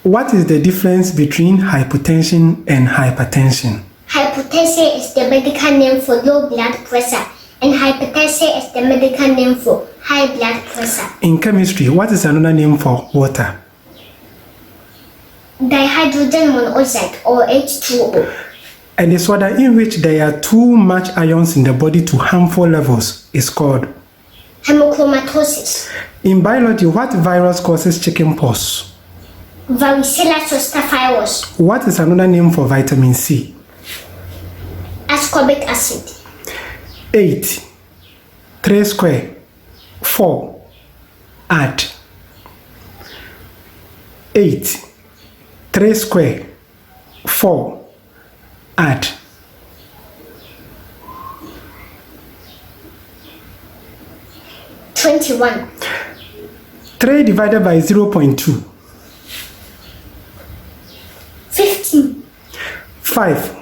What is the difference between hypotension and hypertension? Hypotension is the medical name for low blood pressure, and hypertension is the medical name for high blood pressure. In chemistry, what is another name for water? Dihydrogen monoxide or H2O. A disorder in which there are too much ions in the body to harmful levels is called hemochromatosis. In biology, what virus causes chickenpox? Varicella zoster virus. What is another name for vitamin C? Ascorbic acid. 8, 3 square, 4, add. 8, 3 square, 4, add. 21. 3 divided by 0.2. 15. 5,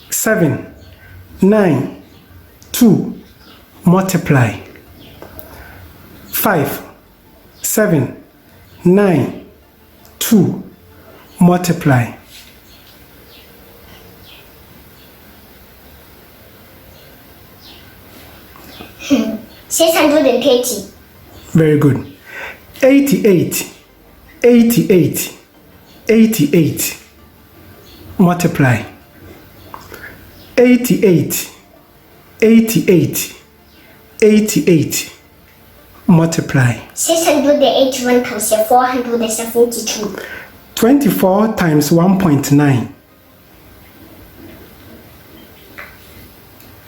7, 9, 2, multiply. 5, 7, 9, 2, multiply. 630. Very good. 88, 88, 88, multiply. 88, 88, 88, multiply. 681 times 472. 24 times 1.9.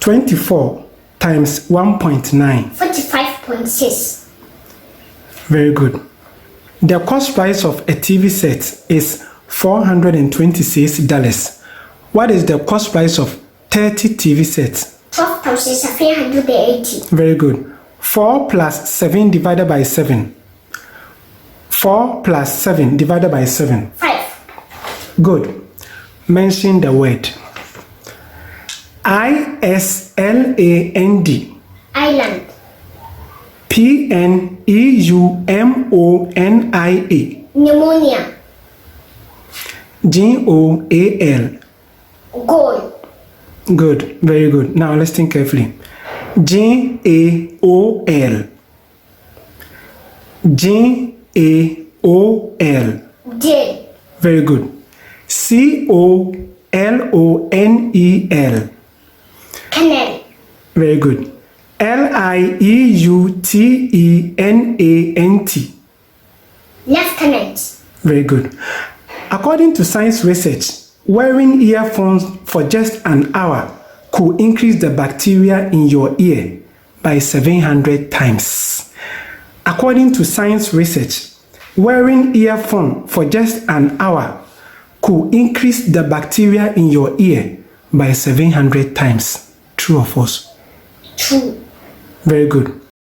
24 times 1.9. 45.6. Very good. The cost price of a TV set is $426. What is the cost price of 30 TV sets? 12,380. Very good. 4 plus 7 divided by 7. 4 plus 7 divided by 7. 5. Good. Mention the word. Island. Island. Pneumonia. Pneumonia. Goal. Goal. Good. Very good. Now listen carefully. Gaol. Gaol. Jail. Very good. Colonel. Canal. Very good. Lieutenant. Lieutenant. Very good. According to science research, wearing earphones for just an hour could increase the bacteria in your ear by 700 times. According to science research, wearing earphone for just an hour could increase the bacteria in your ear by 700 times. True or false? True. Very good.